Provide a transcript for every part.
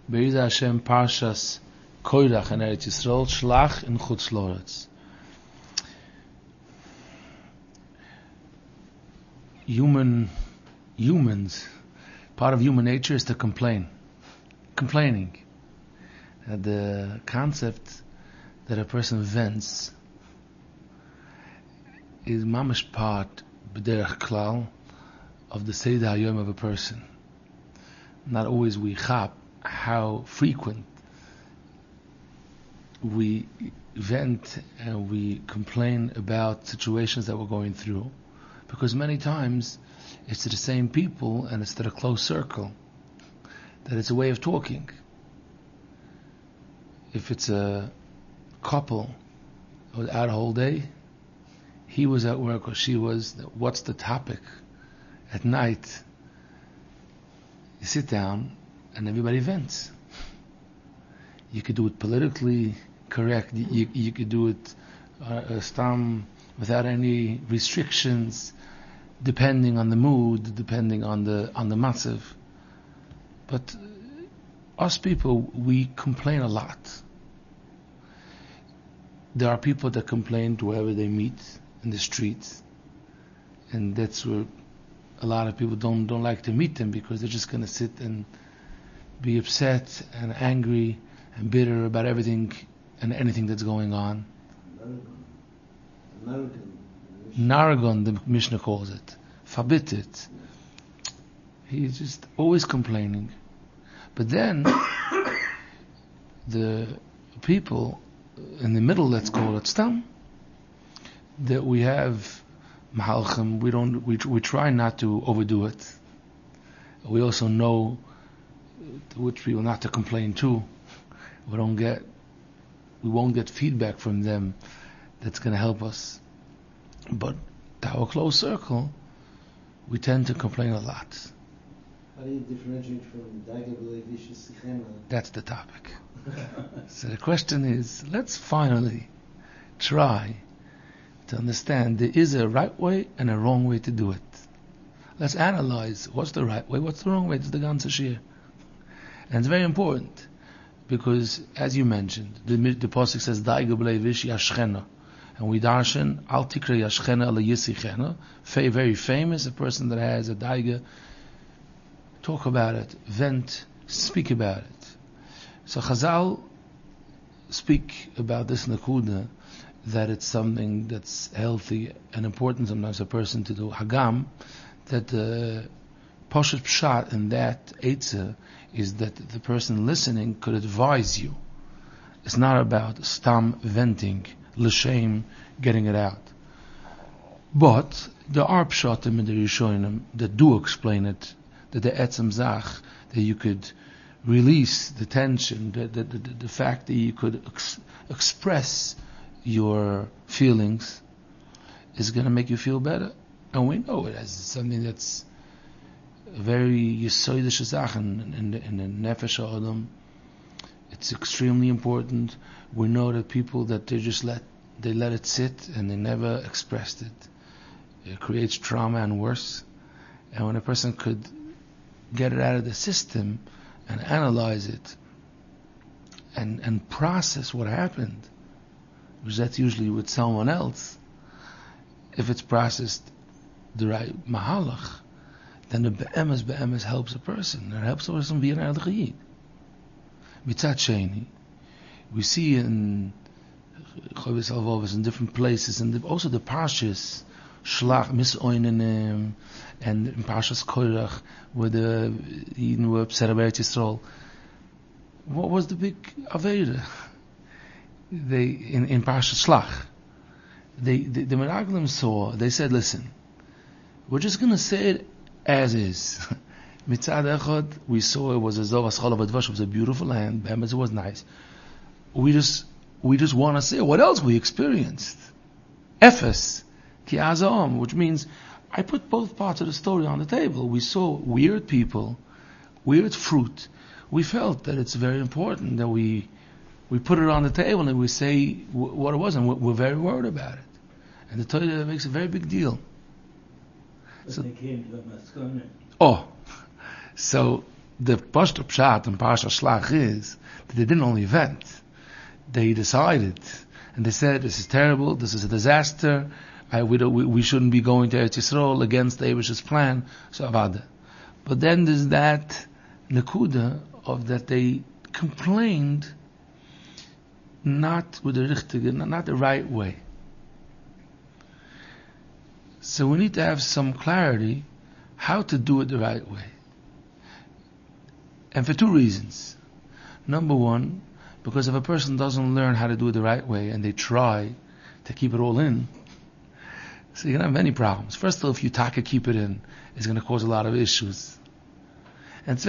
Be'ez Hashem Parshas Koirach in Eretz Yisrael, Shlach in Chutz Loretz. Humans, part of human nature is to complaining. The concept that a person vents is mamish part, b'derech klal, of the Seder HaYom of a person. Not always we chap how frequent we vent and we complain about situations that we're going through, because many times it's to the same people and it's to the close circle that it's a way of talking. If it's a couple who was out a whole day, he was at work or she was, what's the topic? At night, you sit down and everybody vents. You could do it politically correct. You could do it without any restrictions, depending on the mood, depending on the matzav. But us people, we complain a lot. There are people that complain to wherever they meet in the streets, and that's where a lot of people don't like to meet them, because they're just going to sit and be upset and angry and bitter about everything and anything that's going on. Naragon, the Mishnah calls it. Fabitit. He's just always complaining. But then the people in the middle, let's call it stam, that we have mahalchim, we try not to overdo it. We also know which people not to complain to. We won't get feedback from them that's going to help us. But to our close circle, we tend to complain a lot. How do you differentiate from Daga B'Levish Sichena? That's the topic. So the question is, let's finally try to understand there is a right way and a wrong way to do it. Let's analyze what's the right way, what's the wrong way. It's the ganze shir. And it's very important, because as you mentioned, the pasuk says Daga B'Levish Yashchena, and we darshan Al Tikra Yashchena Ala Yisichena, very famous, a person that has a daiga, talk about it, vent, speak about it. So Chazal speak about this nakuda, that it's something that's healthy and important sometimes a person to do hagam, that the poshet pshat in that eitzah is that the person listening could advise you. It's not about stam venting, l'shem, getting it out. But there are pshatim in the Rishonim that do explain it, that the etzem zach, that you could release the tension, the fact that you could express your feelings is going to make you feel better. And we know it as something that's very yisoidish zach in the nefesh ha'adam. It's extremely important. We know that people that they let it sit and they never expressed it. It creates trauma and worse. And when a person could get it out of the system and analyze it and process what happened, because that's usually with someone else, if it's processed the right mahalach, then the be'emes helps a person. It helps a person be an al-Chayid. Mitzat Sheni, we see in Chovis Alvovas in different places, and also the Parshas Shlach Misoinenim, and in Parshas Koirach, where the Eden were upset about Yisrael. What was the big Aveda? In Parshas Shlach, the Meraglim saw. They said, "Listen, we're just going to say it as is." Mitzad Echad, we saw it was a Zovas Cholav Advash, it was a beautiful land, it was nice. We just want to say what else we experienced. Ephes, Ki Azam, which means I put both parts of the story on the table. We saw weird people, weird fruit. We felt that it's very important that we put it on the table and we say what it was, and we're very worried about it. And the Torah makes a very big deal. But so, they came to a maskana. Oh. So the Pashto Pshat and Pasha Shlach is that they didn't only vent, they decided, and they said, this is terrible, this is a disaster, we shouldn't be going to Eretz Yisrael against the Eibish's plan, so Avada. But then there's that Nakuda of that they complained not with the richtige, not the right way. So we need to have some clarity how to do it the right way. And for two reasons. Number one, because if a person doesn't learn how to do it the right way and they try to keep it all in, so you're going to have many problems. First of all, if you taka keep it in, it's going to cause a lot of issues. And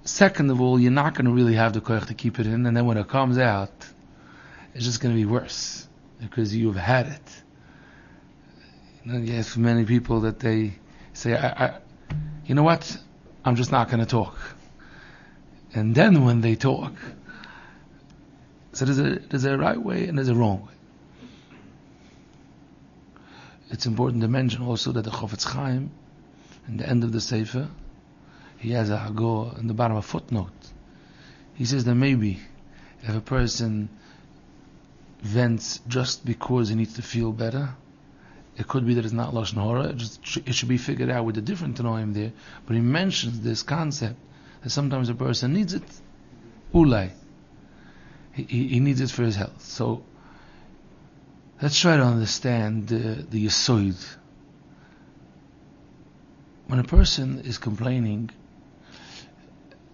second of all, you're not going to really have the koich to keep it in, and then when it comes out, it's just going to be worse because you've had it. You have many people that they say, you know what, I'm just not going to talk. And then when they talk, so there's a right way and there's a wrong way. It's important to mention also that the Chofetz Chaim, in the end of the Sefer, he has a Hagor in the bottom of a footnote. He says that maybe if a person vents just because he needs to feel better, it could be that it's not Lashon Hara, it should be figured out with a different Tanoim there. But he mentions this concept that sometimes a person needs it, ulai. He needs it for his health. So let's try to understand the Yesod. When a person is complaining,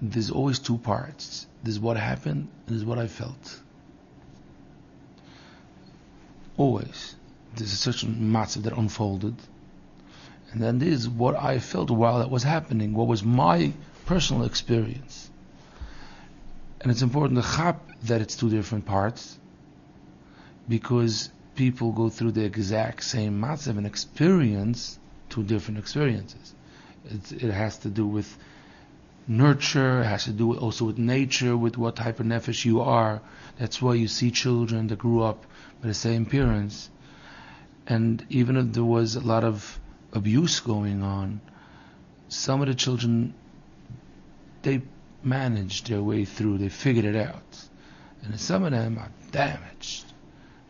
there's always two parts. There's what happened and there's what I felt. Always. There's a certain matzah that unfolded. And then there's what I felt while that was happening, what was my personal experience. And it's important to chap that it's two different parts, because people go through the exact same matzah and experience two different experiences. It has to do with nurture, it has to do also with nature, with what type of nefesh you are. That's why you see children that grew up with the same parents. And even if there was a lot of abuse going on, some of the children, they managed their way through, they figured it out. And some of them are damaged.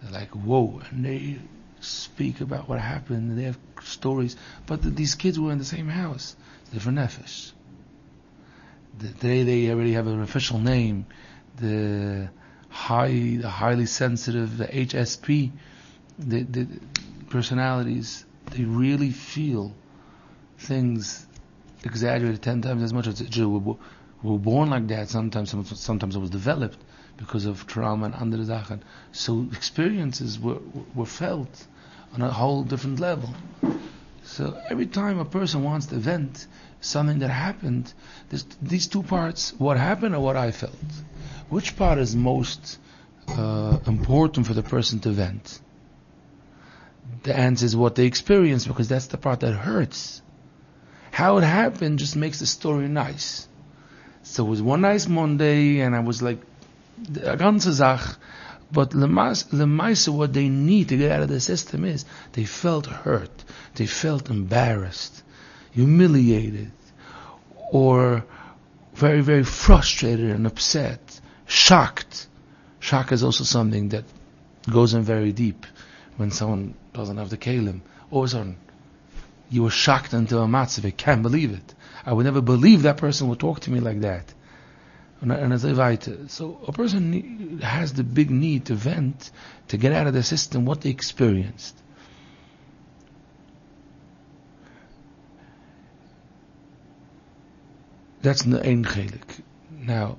They're like, whoa, and they speak about what happened, and they have stories. But these kids were in the same house. It's different nefesh. Today they already have an official name. The highly sensitive, the HSP, the personalities, they really feel things exaggerated 10 times as much as Jew were born like that. Sometimes it was developed because of trauma and andere Sachen. So experiences were felt on a whole different level. So every time a person wants to vent something that happened, there's these two parts: what happened or what I felt. Which part is most important for the person to vent? The answer is what they experienced, because that's the part that hurts. How it happened just makes the story nice. So it was one nice Monday, and I was like, a ganze Sach. But lemaise, what they need to get out of the system is, they felt hurt, they felt embarrassed, humiliated, or very, very frustrated and upset, shocked. Shock is also something that goes in very deep. When someone doesn't have the kelim, all of a sudden, you were shocked into a matzav. I can't believe it. I would never believe that person would talk to me like that. So a person has the big need to vent, to get out of the system what they experienced. That's the ein chelik. Now,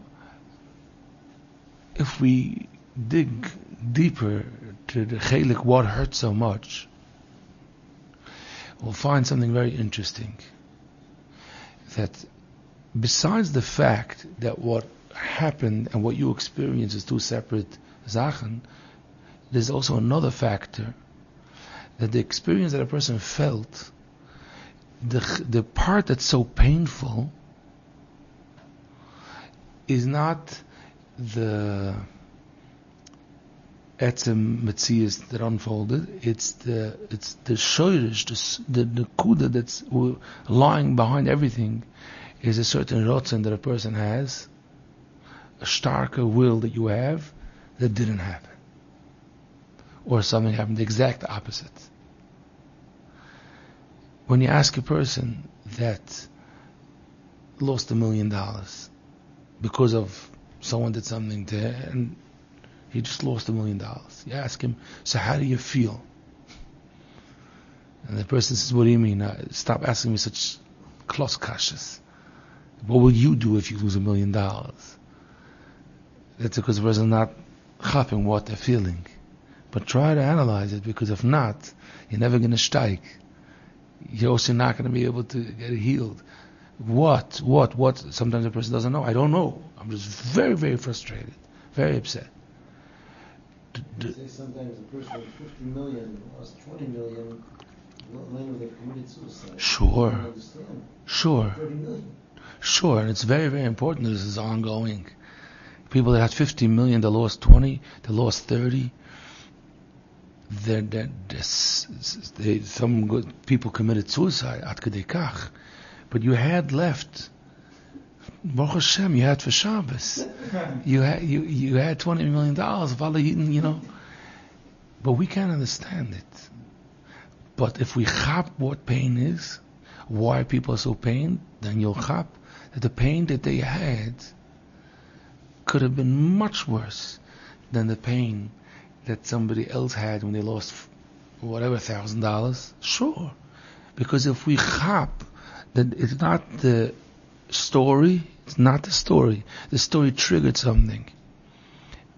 if we dig deeper to the chelik, what hurts so much, we'll find something very interesting. That besides the fact that what happened and what you experience is two separate Sachen, there's also another factor, that the experience that a person felt, the part that's so painful is not the etzem metzias that unfolded. It's the shoyrish, the kuda that's lying behind everything. is a certain rotzen that a person has, a starker will that you have, that didn't happen. Or something happened the exact opposite. When you ask a person that lost $1 million because of someone did something to him, and he just lost $1 million. You ask him, so how do you feel? And the person says, what do you mean? Stop asking me such close kashas. What will you do if you lose $1 million? That's because the person is not chapping what they're feeling. But try to analyze it, because if not, you're never going to strike. You're also not going to be able to get it healed. What? Sometimes the person doesn't know. I don't know. I'm just very, very frustrated, very upset. You say sometimes the person with 50 million lost 20 million, later they committed suicide. Sure. I don't understand. Sure. 30 million. Sure, and it's very, very important that this is ongoing. People that had 50 million, they lost 20, they lost 30. Some good people committed suicide, ad kedei kach. But you had left, Baruch Hashem, you had for Shabbos. You had $20 million of Allah eating, you know. But we can't understand it. But if we chap what pain is, why people are so pained, then you'll chap that the pain that they had could have been much worse than the pain that somebody else had when they lost whatever $1,000. Sure. Because if we chap that it's not the story, the story triggered something.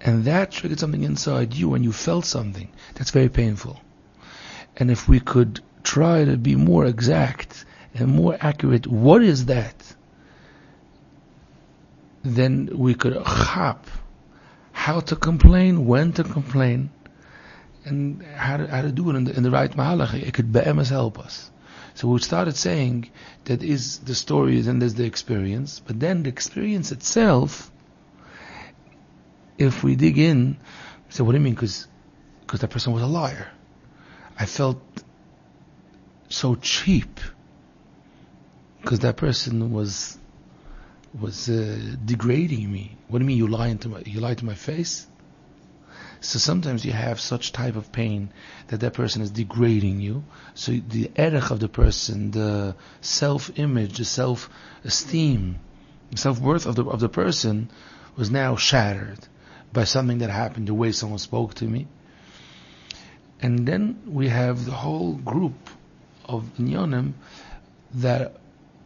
And that triggered something inside you, and you felt something. That's very painful. And if we could try to be more exact and more accurate, what is that? Then we could chap how to complain, when to complain, and how to do it in the right mahalach. It could be'emes help us. So we started saying that is the stories and there's the experience, but then the experience itself, if we dig in, say, what do you mean? Because that person was a liar. I felt so cheap because that person was degrading me. What do you mean you lied to my face? So sometimes you have such type of pain that person is degrading you. So the erech of the person, the self-image, the self-esteem, the self-worth of the person was now shattered by something that happened, the way someone spoke to me. And then we have the whole group of inyanim that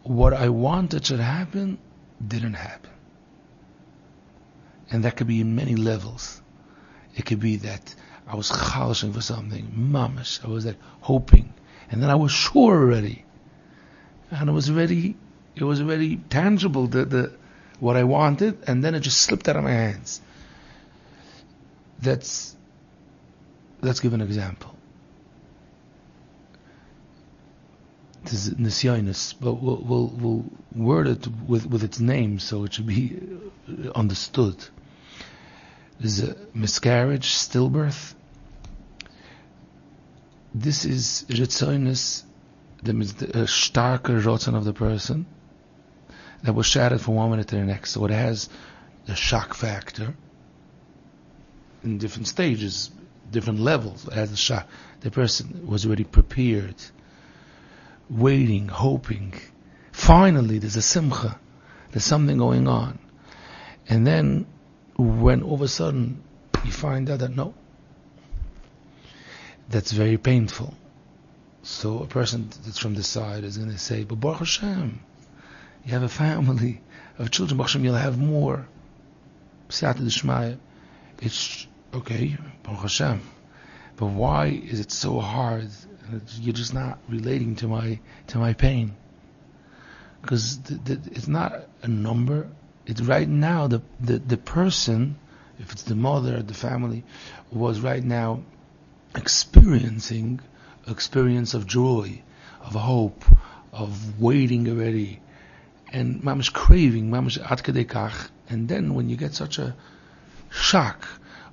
what I wanted should happen didn't happen. And that could be in many levels. It could be that I was chalishing for something, mamash. I was like hoping, and then I was sure already, and it was already tangible, the what I wanted, and then it just slipped out of my hands. Let's give an example. This is nisyanis, but we'll word it with its name so it should be understood. There's a miscarriage, stillbirth. This is ritzoinus, the starker rotzen of the person that was shattered from one minute to the next. So it has the shock factor in different stages, different levels. It has the shock. The person was already prepared, waiting, hoping. Finally, there's a simcha. There's something going on. And then when all of a sudden you find out that no, that's very painful. So a person that's from the side is going to say, but Baruch Hashem, you have a family of children, Baruch Hashem, you'll have more. Siyata d'shmaya. It's okay, Baruch Hashem. But why is it so hard? You're just not relating to my pain. Because it's not a number. It's right now the person, if it's the mother, the family, was right now experiencing experience of joy, of hope, of waiting already, and mamash craving, mamash ad kedei kach. And then when you get such a shock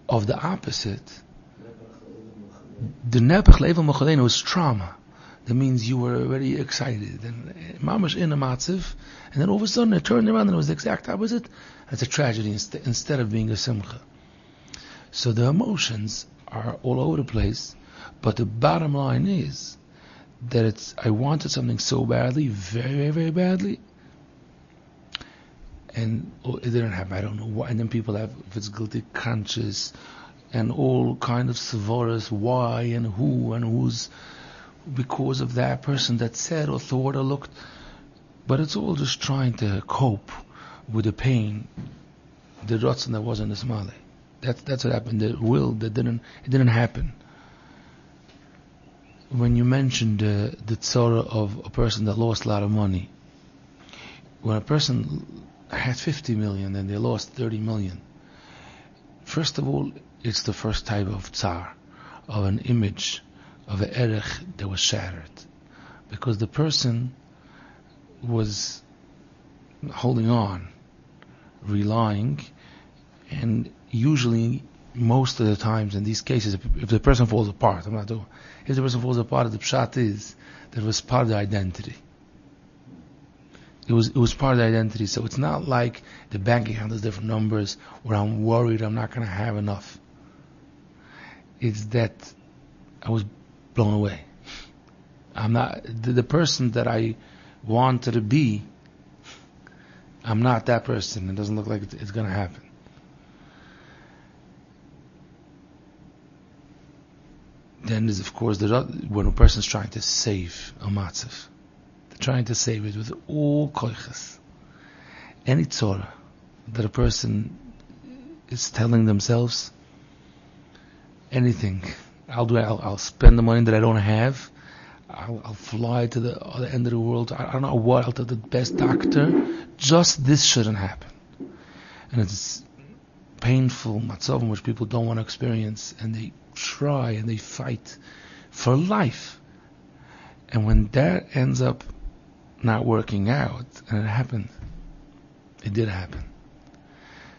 of the opposite, the nepech level mochalenu is trauma. that means you were already excited and mamash in a matziv, and then all of a sudden it turned around and it was the exact opposite. It's a tragedy instead of being a simcha. So the emotions are all over the place, but the bottom line is that I wanted something so badly, very, very, very badly, and it didn't happen. I don't know why. And then people have, if it's guilty conscience, and all kind of savoras, why and who and who's, because of that person that said or thought or looked. But it's all just trying to cope with the pain, the rotzen that wasn't a smale. That's what happened. The will that didn't happen. When you mentioned the tzara of a person that lost a lot of money, when a person had 50 million and they lost 30 million, first of all, it's the first type of tsar, of an image, of an erech that was shattered, because the person was holding on, relying, and usually, most of the times in these cases, if the person falls apart, if the person falls apart, the pshat is that it was part of the identity. It was part of the identity, so it's not like the bank account has different numbers, or I'm worried I'm not going to have enough. It's that I was blown away. I'm not the person that I wanted to be. I'm not that person. It doesn't look like it's going to happen. Then there's, of course, when a person's trying to save a matzav, they're trying to save it with all koiches. Any tzora that a person is telling themselves, anything, I'll spend the money that I don't have. I'll fly to the other end of the world. I don't know what. I'll tell the best doctor. Just this shouldn't happen. And it's painful matzavim which people don't want to experience, and they try and they fight for life. And when that ends up not working out, and it happened, it did happen.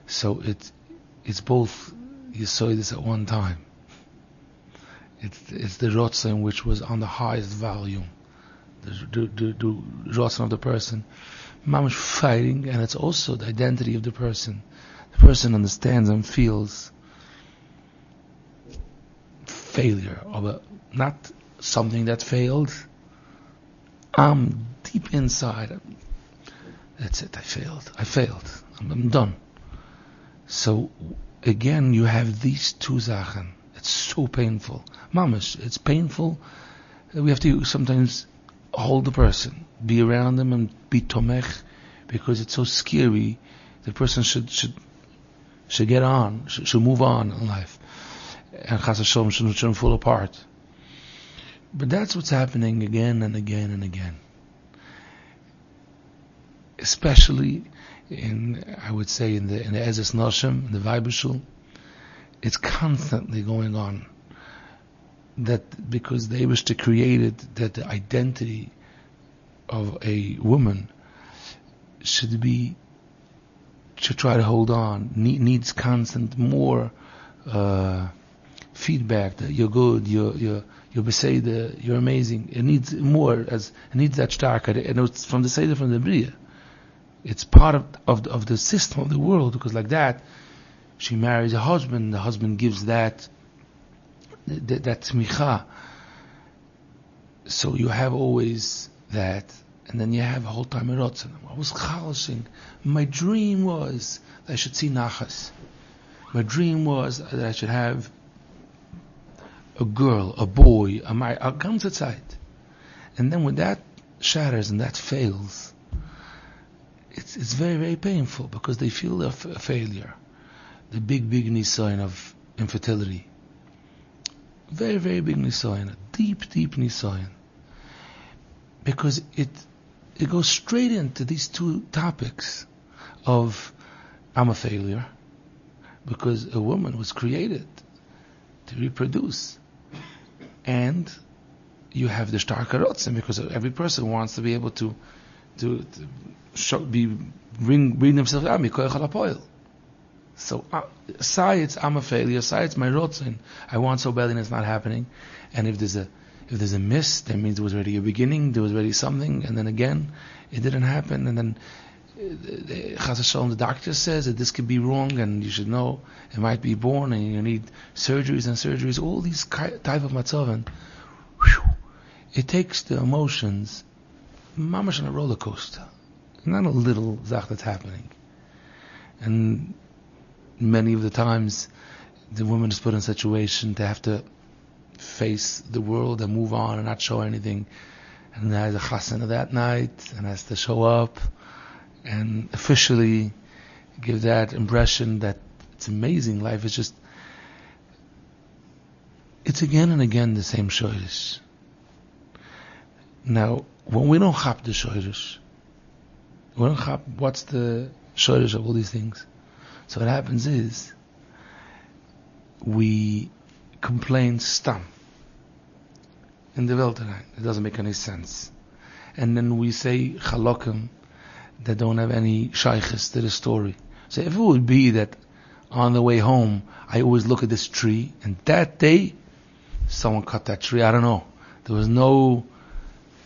So it's both Yesoidis at one time. It's the Rotzen which was on the highest volume, the Rotzen of the person, mamish fighting, and it's also the identity of the person. The person understands and feels failure, of not something that failed. I'm deep inside. That's it. I failed. I'm done. So again, you have these two zachen. It's so painful. Mamish, it's painful. We have to sometimes hold the person, be around them, and be tomech, because it's so scary. The person should get on, should move on in life, and chas v'shalom shouldn't fall apart. But that's what's happening again and again and again. Especially I would say in the Ezes Noshim, in the Vaibishul, it's constantly going on. That because the Eibishter created that the identity of a woman should try to hold on, needs constant more feedback that you're good, you're beseder, you're amazing. It needs more, it needs that starker, and it's from the Seder, from the Bria. It's part of the system of the world, because like that, she marries a husband, the husband gives that tmicha. So you have always that, and then you have a whole time of rotzen. I was chalashing. My dream was that I should see nachas. My dream was that I should have a girl, a boy, a ganze Zeit. And then when that shatters and that fails, it's very, very painful, because they feel a failure. The big nisayon of infertility. Very, very big nisayon. A deep nisayon. Because it goes straight into these two topics of I'm a failure, because a woman was created to reproduce, and you have the starker rotzen, because every person wants to be able to bring themselves out mikoyach halapoil. So say it's I'm a failure, say it's my rotzen, I want so badly and it's not happening. And if If there's a miss, that means there was already a beginning, there was already something, and then again, it didn't happen, and then Chas v'Shalom, the doctor says that this could be wrong, and you should know it might be born, and you need surgeries and surgeries. All these type of matzavan, it takes the emotions, mamash on a roller coaster, not a little zach that's happening. And many of the times, the woman is put in a situation to have to face the world and move on and not show anything. And there's a chasana that night, and has to show up and officially give that impression that it's amazing. Life is just, it's again and again the same shoyrish. Now, when we don't chap the shoyrish, we don't chap what's the shoyrish of all these things. So what happens is, we complain stam in the Welterrein. It doesn't make any sense. And then we say chalokim that don't have any shaykhs to the story. So if it would be that on the way home, I always look at this tree, and that day, someone cut that tree, I don't know. There was no,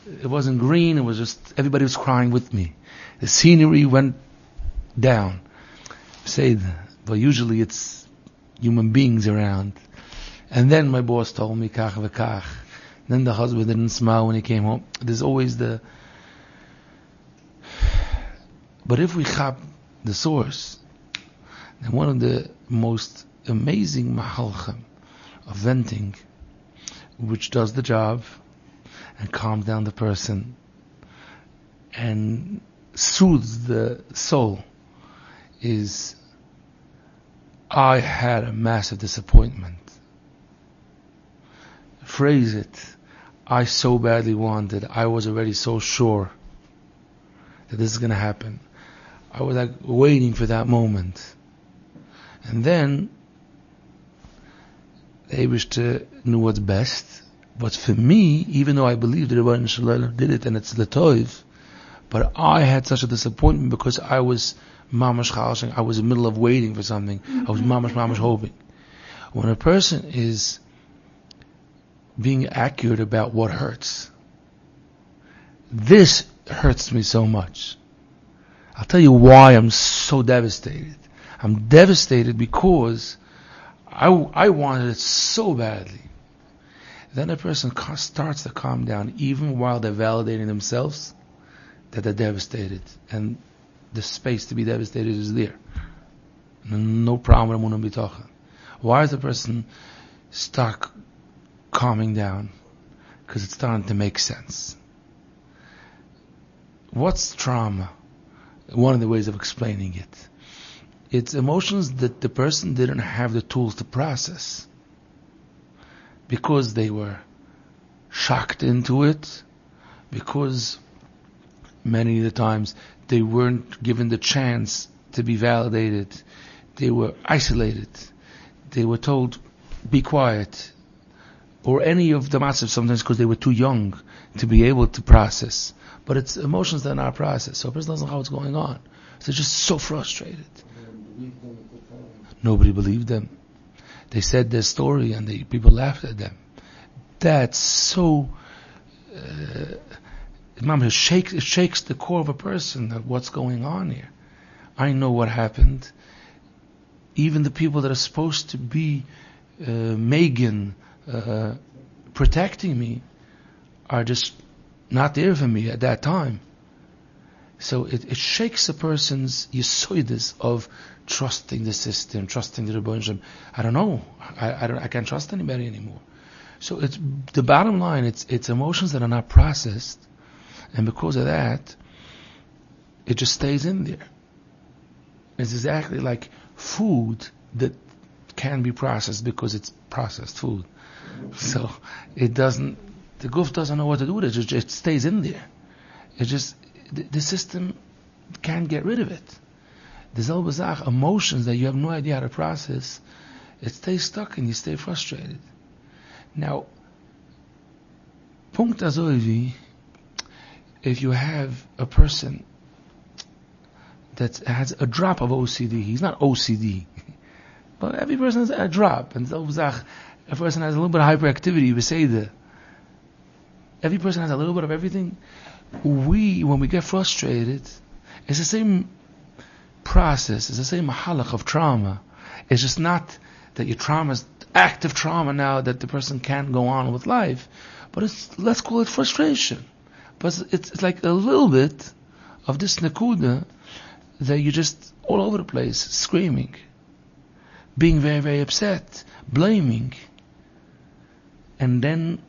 it wasn't green, it was just, everybody was crying with me. The scenery went down. Say, but usually it's human beings around. And then my boss told me, kach v'kach. Then the husband didn't smile when he came home. There's always the, but if we chap the source, then one of the most amazing mahalchim of venting, which does the job and calms down the person and soothes the soul, is I had a massive disappointment. Phrase it, I so badly wanted, I was already so sure that this is going to happen. I was like waiting for that moment. And then the Eibishter knew what's best. But for me, even though I believed that Rebbeinu Shalom did it and it's L'Tov, but I had such a disappointment because I was mamash chalshing, I was in the middle of waiting for something. I was mamash hoping. When a person is being accurate about what hurts, this hurts me so much. I'll tell you why I'm so devastated. I'm devastated because I wanted it so badly. Then a person starts to calm down, even while they're validating themselves that they're devastated, and the space to be devastated is there. No problem. I'm going to be talking. Why is the person start calming down? Because it's starting to make sense. What's trauma? One of the ways of explaining it. It's emotions that the person didn't have the tools to process because they were shocked into it, because many of the times they weren't given the chance to be validated. They were isolated. They were told, be quiet. Or any of the matzav, sometimes because they were too young to be able to process. But it's emotions that are not processed. So a person doesn't know what's going on. So they're just so frustrated. Nobody believed them. They said their story and people laughed at them. That's so... it shakes the core of a person that what's going on here. I know what happened. Even the people that are supposed to be Megan, protecting me, are just not there for me at that time. So it shakes a person's yisoidus of trusting the system, trusting the Rebbeinu Shalom. I don't know. I can't trust anybody anymore. So it's the bottom line. It's emotions that are not processed, and because of that, it just stays in there. It's exactly like food that can be processed because it's processed food. So it doesn't. The goof doesn't know what to do with it. It stays in there. It just the system can't get rid of it. There's always emotions that you have no idea how to process. It stays stuck and you stay frustrated. Now, punkt azoivi, if you have a person that has a drop of OCD, he's not OCD, but every person has a drop, and a person has a little bit of hyperactivity, we say that. every person has a little bit of everything. When we get frustrated, it's the same process. It's the same mahalach of trauma. It's just not that your trauma is active trauma now that the person can't go on with life, but let's call it frustration. But it's like a little bit of this nakuda that you're just all over the place, screaming, being very, very upset, blaming, and then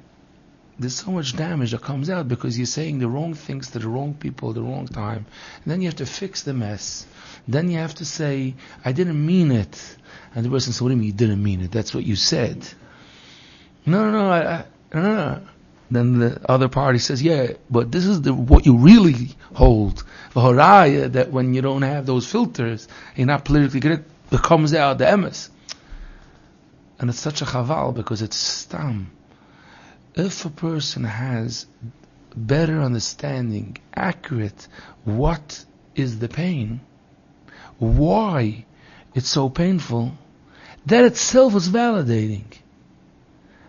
there's so much damage that comes out because you're saying the wrong things to the wrong people at the wrong time. And then you have to fix the mess. Then you have to say, I didn't mean it. And the person says, what do you mean you didn't mean it? That's what you said. No. Then the other party says, yeah, but this is what you really hold. V'horaya, that when you don't have those filters, you're not politically correct, it comes out the emes. And it's such a chaval because it's stam. If a person has better understanding, accurate, what is the pain, why it's so painful, that itself is validating.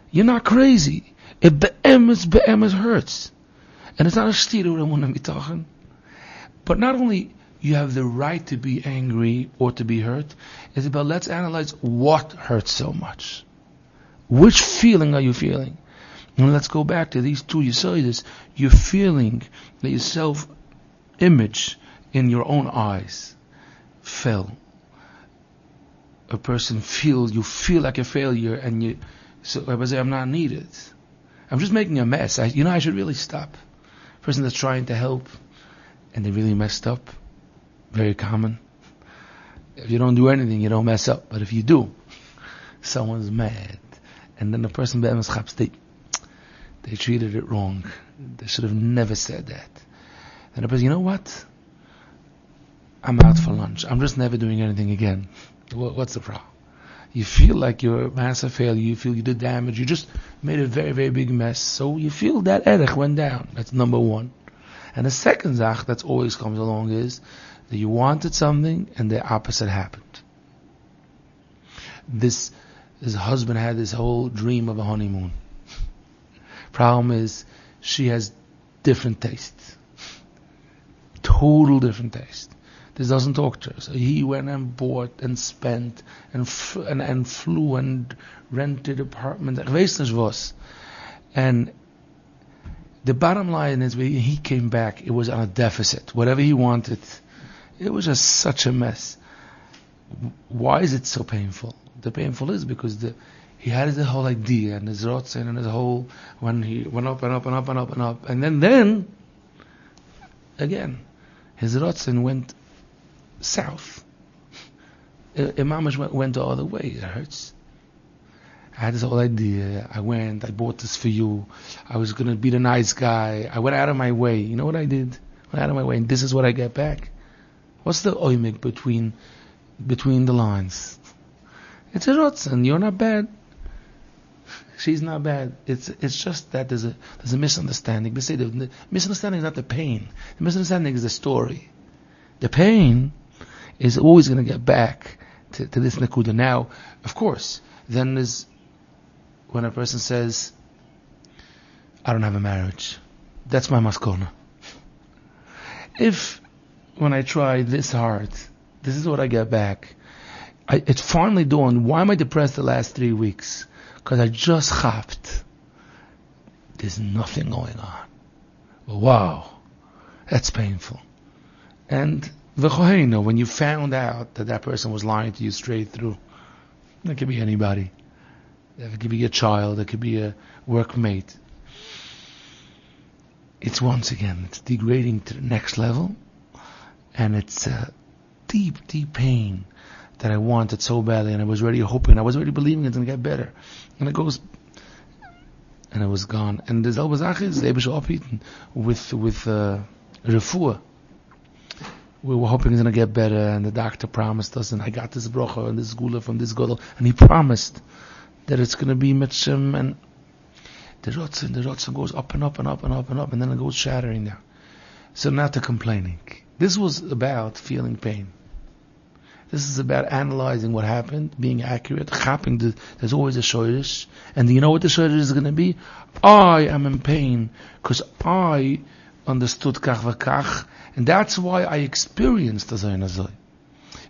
You're not crazy. It be'emes hurts. And it's not a shtiru that want to be talking. But not only you have the right to be angry or to be hurt, it's about let's analyze what hurts so much. Which feeling are you feeling? And let's go back to these two Yesodis. You're feeling that your self-image in your own eyes fell. A person you feel like a failure, and so I would say, I'm not needed. I'm just making a mess. I should really stop. Person that's trying to help, and they really messed up. Very common. If you don't do anything, you don't mess up. But if you do, someone's mad. And then the person they treated it wrong. They should have never said that. And the person, you know what? I'm out for lunch. I'm just never doing anything again. What's the problem? You feel like you're a massive failure. You feel you did damage. You just made a very, very big mess. So you feel that erech went down. That's number one. And the second zach that always comes along is that you wanted something and the opposite happened. His husband had this whole dream of a honeymoon. Problem is, she has different tastes. Total different taste. This doesn't talk to her. So he went and bought and spent and flew and rented apartment. And the bottom line is, when he came back, it was on a deficit. Whatever he wanted, it was just such a mess. Why is it so painful? The painful is because he had his whole idea and his rotzen and his whole, when he went up and up and up and up and up, and then again his rotzen went south. Imamish went the other way. It hurts. I had this whole idea. I bought this for you. I was going to be the nice guy. I went out of my way. You know what I did? I went out of my way, and this is what I get back. What's the oimik between the lines? It's a rotzen. You're not bad. She's not bad. It's just that there's a misunderstanding. But say the misunderstanding is not the pain. The misunderstanding is the story. The pain is always going to get back to this nakuda. Now, of course, then there's when a person says, I don't have a marriage. That's my maskona. If when I try this hard, this is what I get back. It finally dawned, why am I depressed the last 3 weeks? Because I just chapped. There's nothing going on. Wow, that's painful. And v'choheinu, when you found out that person was lying to you straight through, that could be anybody. That could be a child, it could be a workmate. It's once again, it's degrading to the next level, and it's a deep, deep pain that I wanted so badly, and I was already hoping, I was already believing it's going to get better. And it goes, and it was gone. And the Zelbazach is able to opeten with refuah. We were hoping it's going to get better, and the doctor promised us, and I got this brocha and this gula from this godel, and he promised that it's going to be mitchem, and the rotzen goes up and up and up and up and up, and then it goes shattering down. So not the complaining. This was about feeling pain. This is about analyzing what happened, being accurate, chapping. There's always a shoyrish. And do you know what the shoyrish is going to be? I am in pain because I understood kach v'kach, and that's why I experienced azay and azay.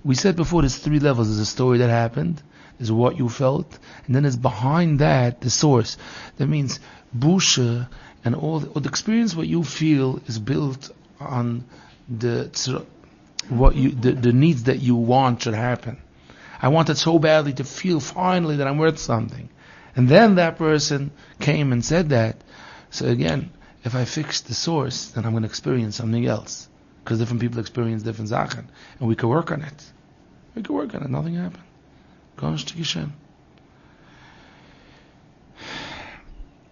We said before there's 3 levels. There's a story that happened, there's what you felt, and then there's behind that the source. That means busha and all the experience, what you feel is built on the needs that you want should happen. I wanted so badly to feel finally that I'm worth something. And then that person came and said that. So again, if I fix the source, then I'm going to experience something else. Because different people experience different Sachen. And we can work on it. Nothing happened.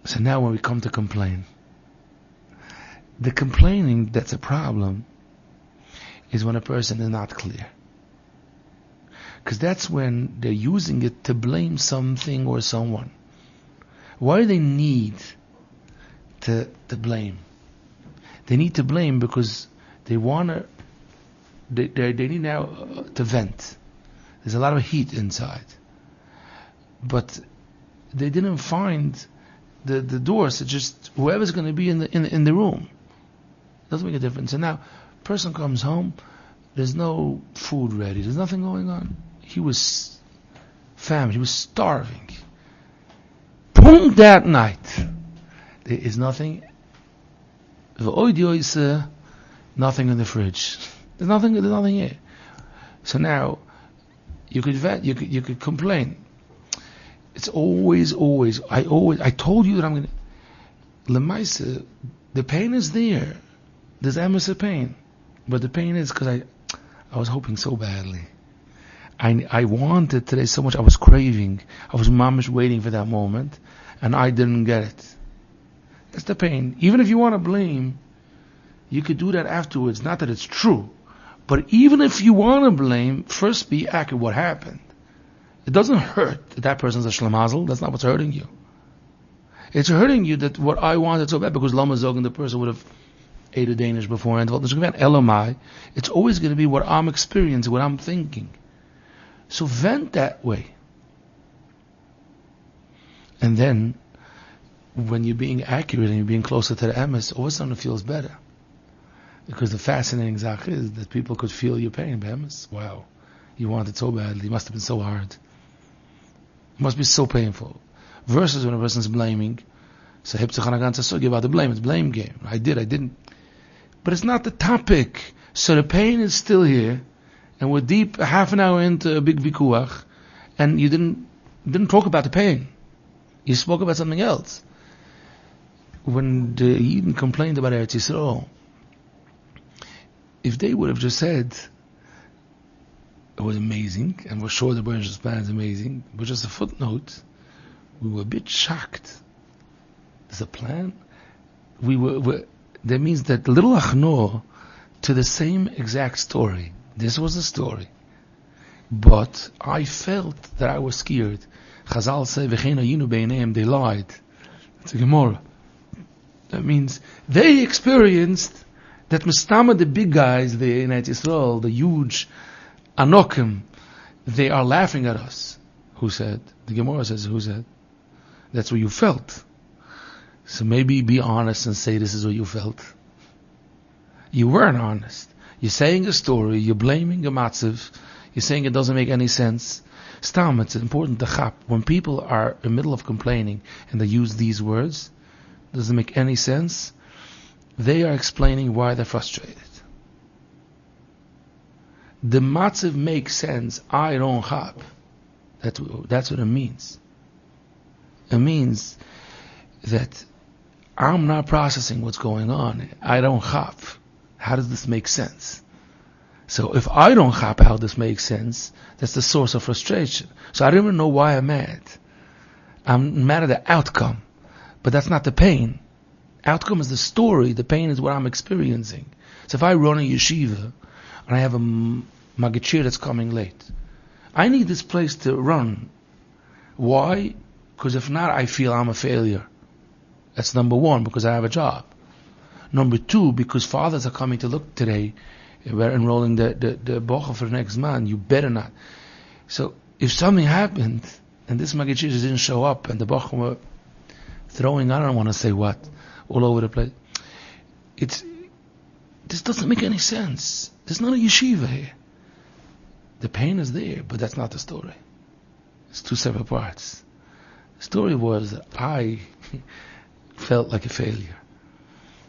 So now when we come to complain, the complaining that's a problem is when a person is not clear. Because that's when they're using it to blame something or someone. Why do they need to blame? They need to blame because they need now to vent. There's a lot of heat inside. But they didn't find the door, so just whoever's going to be in the room. Doesn't make a difference. And now, person comes home, there's no food ready, there's nothing going on. He was famished, he was starving. Boom, that night, there is nothing. Nothing in the fridge. There's nothing here. So now, you could vent, you could complain. It's always. I told you that I'm going to. Lemaisa, the pain is there. There's emes of pain, but the pain is because I was hoping so badly. I wanted today so much. I was craving. I was mamish waiting for that moment, and I didn't get it. That's the pain. Even if you want to blame, you could do that afterwards. Not that it's true, but even if you want to blame, first be accurate. What happened? It doesn't hurt that person's a shlemazel. That's not what's hurting you. It's hurting you that what I wanted so bad because Lama Zog and the person would have ate a Danish beforehand. It's always going to be what I'm experiencing, what I'm thinking. So vent that way. And then, when you're being accurate and you're being closer to the emes, all of a sudden it feels better. Because the fascinating zach is that people could feel your pain, emes. Wow, you want it so badly. It must have been so hard. It must be so painful. Versus when a person's blaming, so give out the blame. It's blame game. I didn't. But it's not the topic. So the pain is still here, and we're deep half an hour into a big vikuach, and you didn't talk about the pain. You spoke about something else. When the Yidden complained about Eretz Yisrael, if they would have just said it was amazing, and we're sure the Beresh's plan is amazing, but just a footnote, we were a bit shocked. There's a plan. That means that little achno to the same exact story. This was the story. But I felt that I was scared. Chazal say, they lied. It's a Gemara. That means they experienced that Mustama, the big guys there in Eretz Yisrael, the huge Anokim, they are laughing at us. Who said? The Gemara says, who said? That's what you felt. So maybe be honest and say this is what you felt. You weren't honest. You're saying a story, you're blaming a matziv, you're saying it doesn't make any sense. Stam, it's important to chap. When people are in the middle of complaining and they use these words, doesn't make any sense, they are explaining why they're frustrated. The matziv makes sense, I don't chap. That's what it means. It means that I'm not processing what's going on. I don't chap. How does this make sense? So if I don't chap how this makes sense, that's the source of frustration. So I don't even know why I'm mad. I'm mad at the outcome. But that's not the pain. Outcome is the story. The pain is what I'm experiencing. So if I run a yeshiva and I have a magachir that's coming late, I need this place to run. Why? Because if not, I feel I'm a failure. That's number one, because I have a job. Number two, because fathers are coming to look today, We're enrolling the bocha for the next month. You better not. So if something happened and this Maggid Shir didn't show up and the bocha were throwing, I don't want to say what, all over the place. This doesn't make any sense. There's not a yeshiva here. The pain is there, but that's not the story. It's two separate parts. The story was that I felt like a failure.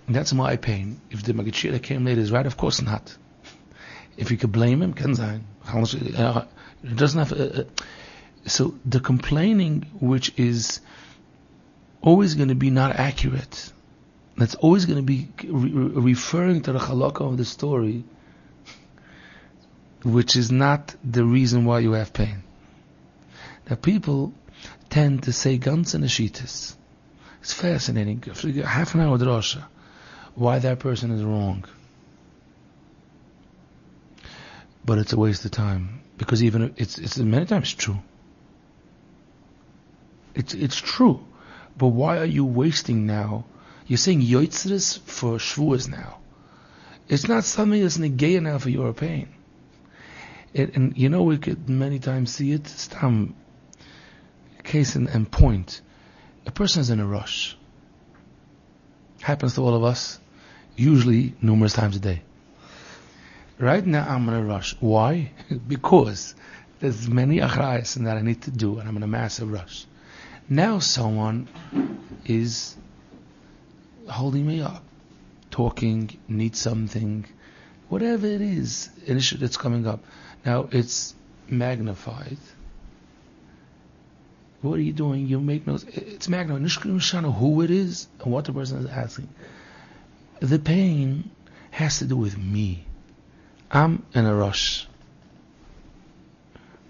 And that's my pain. If the Maggid Shir that came later is right, of course not. If you could blame him, can sein. It doesn't have. So the complaining, which is always going to be not accurate, that's always going to be referring to the halakha of the story, which is not the reason why you have pain. Now people tend to say guns and ashitas. It's fascinating. Half an hour drasha, why that person is wrong. But it's a waste of time, because even it's many times true. It's true, but why are you wasting now? You're saying yotzres for shvuas now. It's not something that's negaya now for your pain. And you know, we could many times see it. Stam case and point. A person is in a rush. Happens to all of us, usually numerous times a day. Right now I'm in a rush. Why? Because there's many achrayas that I need to do, and I'm in a massive rush. Now someone is holding me up, talking, needs something, whatever it is, an issue that's coming up. Now it's magnified. What are you doing? You make notes. It's magnified. Nishkanu who it is and what the person is asking. The pain has to do with me. I'm in a rush.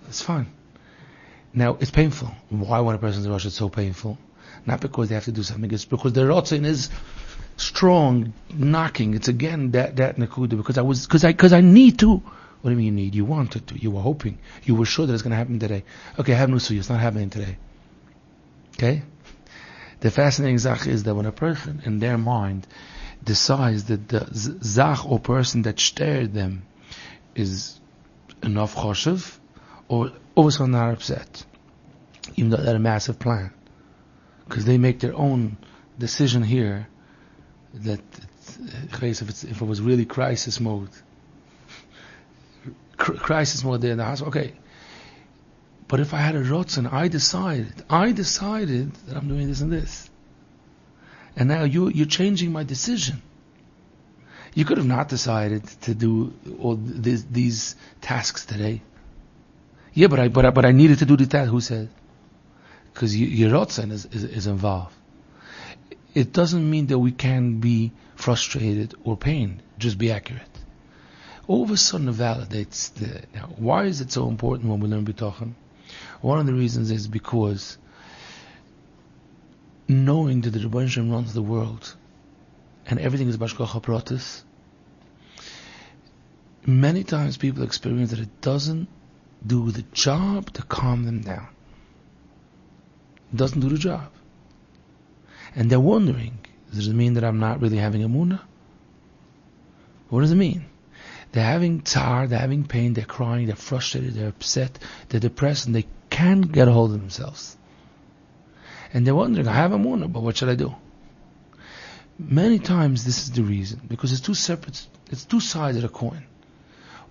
It's fine. Now, it's painful. Why when a person's in a rush it's so painful? Not because they have to do something. It's because the rotzen is strong, knocking. It's again that nakuda. Because I need to. What do you mean you need? You wanted to. You were hoping. You were sure that it's going to happen today. Okay, I have news for you. It's not happening today. Okay? The fascinating zach is that when a person in their mind decides that the zach or person that stared them is enough choshev, or also not upset, even though they had a massive plan, because they make their own decision here that if it was really crisis mode there in the hospital, okay. But if I had a rotzen, I decided that I'm doing this and this, and now you're changing my decision. You could have not decided to do all these tasks today. Yeah, but I needed to do the task. Who said? Because your rotzen is involved. It doesn't mean that we can be frustrated or pained. Just be accurate. All of a sudden it validates now. Why is it so important when we learn bitachon? One of the reasons is because knowing that the Rebbeinu Shem runs the world and everything is bashkocha pratis, many times people experience that it doesn't do the job to calm them down. It doesn't do the job. And they're wondering, does it mean that I'm not really having emunah? What does it mean? They're having tzar, they're having pain, they're crying, they're frustrated, they're upset, they're depressed, and they can't get a hold of themselves. And they're wondering, I have emunah, but what should I do? Many times this is the reason, because it's two sides of the coin.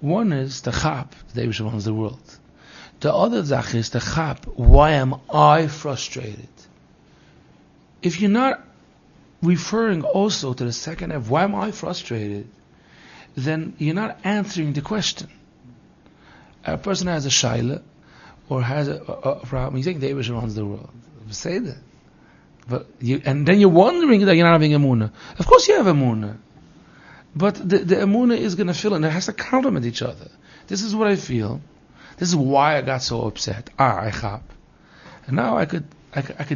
One is the chap, the Eibusher runs the world. The other zach is the chap, why am I frustrated? If you're not referring also to the second half, why am I frustrated? Then you're not answering the question. A person has a shaila or has a problem. You think the Eibusher runs the world. Say that. And then you're wondering that you're not having emunah. Of course you have emunah. But the emunah is going to fill in. It has to complement each other. This is what I feel. This is why I got so upset. I chap. And now I could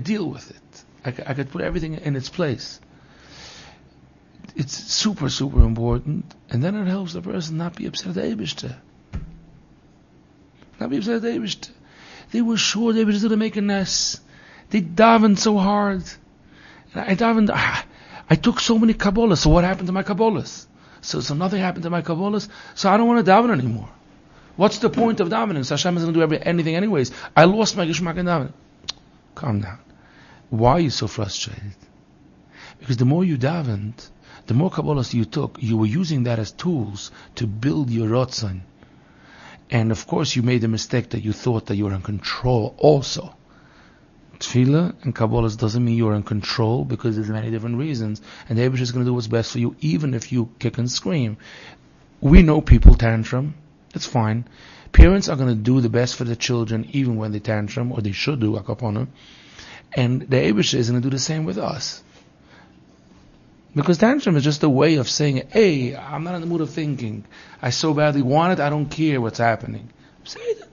deal with it. I could put everything in its place. It's super, super important. And then it helps the person not be upset at the Eibusher. Not be upset at the Eibusher. They were sure the Eibusher was going to make a mess. They davened so hard. And I took so many Kabbalahs. So what happened to my Kabbalahs? So nothing happened to my Kabbalahs, so I don't want to daven anymore. What's the point of davening? So Hashem is going to do anything anyways. I lost my Geshmak in davening. Calm down. Why are you so frustrated? Because the more you davened, the more Kabbalahs you took, you were using that as tools to build your Ratzon. And of course you made the mistake that you thought that you were in control also. Tefillah and Kabbalahs doesn't mean you're in control, because there's many different reasons. And the Eibush is going to do what's best for you, even if you kick and scream. We know people tantrum. It's fine. Parents are going to do the best for their children even when they tantrum, or they should do, akaponim. And the Eibush is going to do the same with us. Because tantrum is just a way of saying, hey, I'm not in the mood of thinking. I so badly want it, I don't care what's happening. Say that.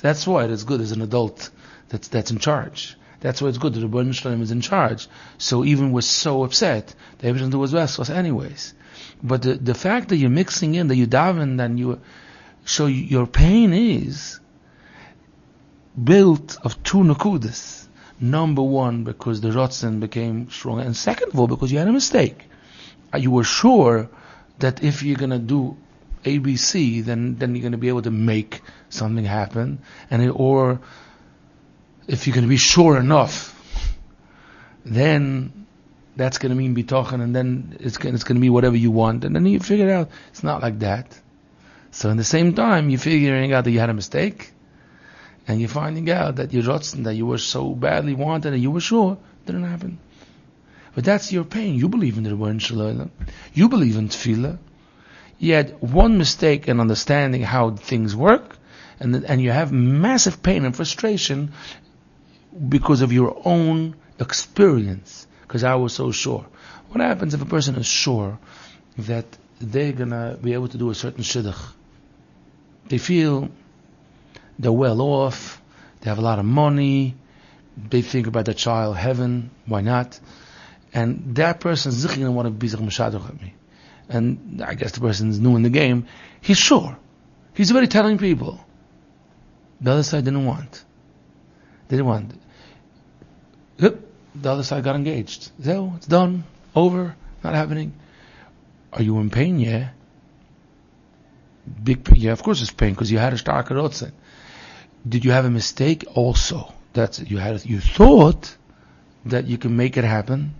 That's why it's good as an adult that's in charge. That's why it's good that the Rebbeinu Shalom is in charge. So even we're so upset, the Eibush will do what's best for us anyways. But the fact that you're mixing in, that you daven, and you... So your pain is built of two nakudas. Number one, because the Ratzon became stronger. And second of all, because you had a mistake. You were sure that if you're going to do ABC, then you're going to be able to make something happen. Or if you're going to be sure enough, then that's going to mean bitachon, and then it's going to be whatever you want. And then you figure out it's not like that. So in the same time, you're figuring out that you had a mistake, and you're finding out that your Ratzon, that you were so badly wanted and you were sure, didn't happen. But that's your pain. You believe in the Rebbeinu Shalom. You believe in Tefillah. You had one mistake in understanding how things work, and you have massive pain and frustration because of your own experience, because I was so sure. What happens if a person is sure that they're going to be able to do a certain shidduch? They feel they're well off, they have a lot of money, they think about the child, heaven, why not? And that person is going to want to be mashadach at me. And I guess the person is new in the game. He's sure. He's already telling people. The other side didn't want. They didn't want. Yep. The other side got engaged. So it's done, over, not happening. Are you in pain? Yeah. Big pain. Yeah, of course it's pain, because you had a starke Ratzon. Did you have a mistake? Also, that's it. You thought that you can make it happen,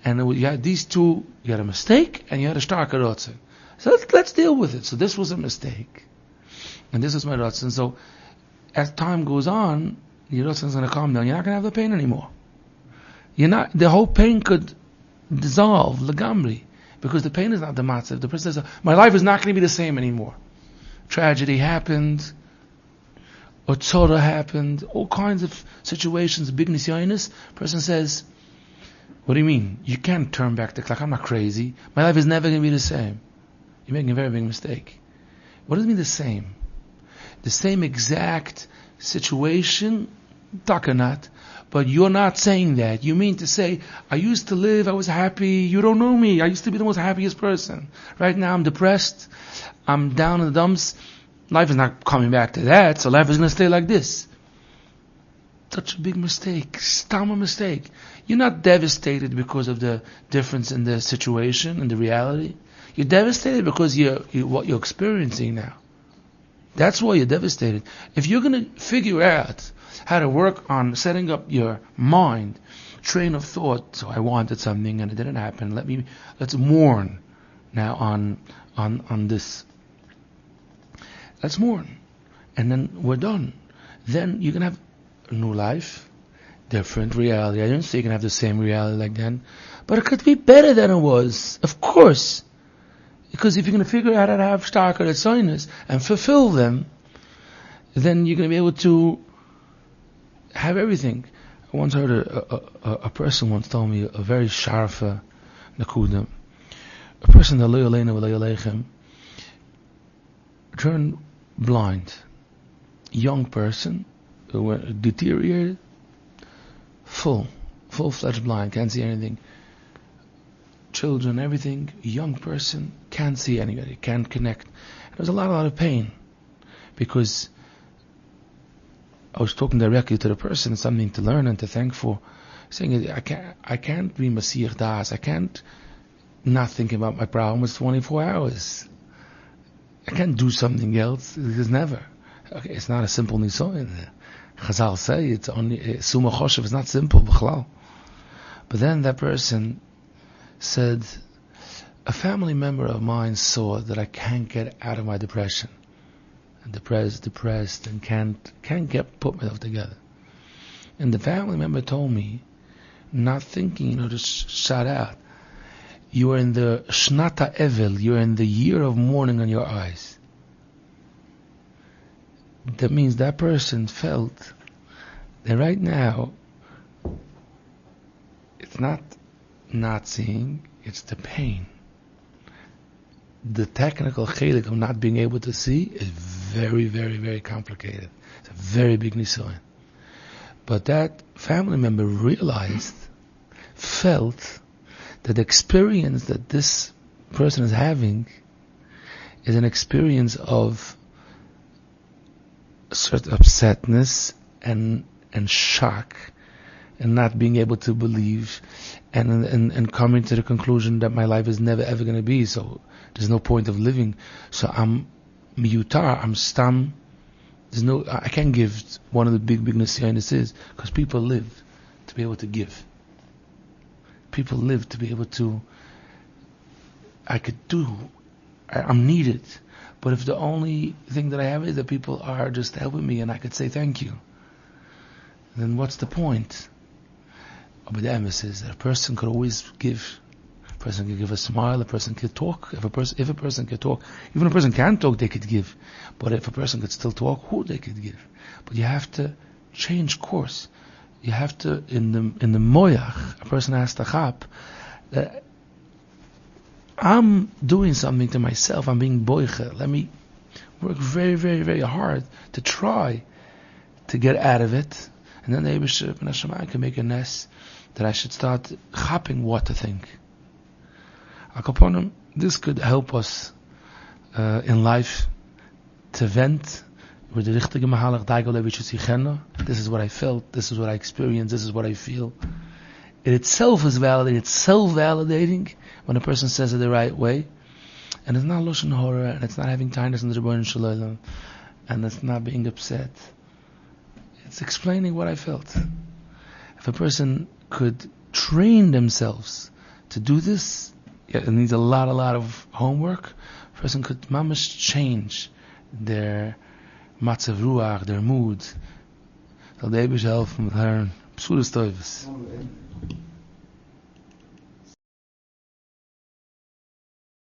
and you had these two. You had a mistake and you had a starke Ratzon. So let's deal with it. So this was a mistake, and this is my Ratzon. So as time goes on, your Ratzon is going to calm down. You're not going to have the pain anymore. The whole pain could dissolve legamri. Because the pain is not the matzav. The person says, my life is not going to be the same anymore. Tragedy happened, or tzora happened, all kinds of situations, big nisyonis. Person says, what do you mean? You can't turn back the clock. I'm not crazy. My life is never going to be the same. You're making a very big mistake. What does it mean the same? The same exact situation, takanat. But you're not saying that. You mean to say, I used to live, I was happy, you don't know me, I used to be the most happiest person. Right now I'm depressed, I'm down in the dumps, life is not coming back to that, so life is going to stay like this. Such a big mistake, stammer mistake. You're not devastated because of the difference in the situation and the reality. You're devastated because what you're experiencing now. That's why you're devastated. If you're going to figure out how to work on setting up your mind, train of thought. So I wanted something and it didn't happen. Let's mourn now on this. Let's mourn, and then we're done. Then you can have a new life, different reality. I didn't say you can have the same reality like then, but it could be better than it was, of course. Because if you're going to figure out how to have starker assignments and fulfill them, then you're going to be able to have everything. I once heard a person once told me a very sharfa nakuda. A person that turned blind. Young person who deteriorated, full-fledged blind, can't see anything. Children, everything. Young person, can't see anybody, can't connect. There was a lot of pain, because I was talking directly to the person, something to learn and to thank for, saying I can't be Masir Das, I can't not thinking about my problems 24 hours. I can't do something else. There's never. Okay, it's not a simple nisoyin. Chazal say it's only suma choshev. It's not simple, b'chlal. But then that person said, a family member of mine saw that I can't get out of my depression, and depressed, and can't put myself together. And the family member told me, not thinking, just shout out, you are in the Shnata Evel, you're in the year of mourning on your eyes. That means that person felt that right now, it's not seeing, it's the pain. The technical chelik of not being able to see is very, very, very complicated. It's a very big nisoyin. But that family member felt that the experience that this person is having is an experience of certain upsetness and shock and not being able to believe and coming to the conclusion that my life is never ever going to be, so there's no point of living. So I'm miyutar, I'm stam. I can't give. One of the big nisyonos is because people live to be able to give. People live to be able to. I'm needed, but if the only thing that I have is that people are just helping me and I could say thank you, then what's the point? But the emphasis is that a person could always give. A person could give a smile. A person could talk. If a person could talk, even if a person can't talk, they could give. But if a person could still talk, who they could give? But you have to change course. You have to in the moyach. A person has to chap that I'm doing something to myself. I'm being boiche. Let me work very, very, very hard to try to get out of it, and then the Eibusher Ben Hashemayim can make a nest that I should start chapping what to think. Akaponim, this could help us in life to vent with the richtige mahalach daigol levichusichena. This is what I felt, this is what I experienced, this is what I feel. It itself is validating, it's self-validating when a person says it the right way. And it's not loshen horror, and it's not having kindness in the Rebbeinu Shalom, and it's not being upset. It's explaining what I felt. If a person could train themselves to do this, it needs a lot of homework. A person could mamash change their matzav ruach, their mood. So the Eibusher help with her psudas toivus.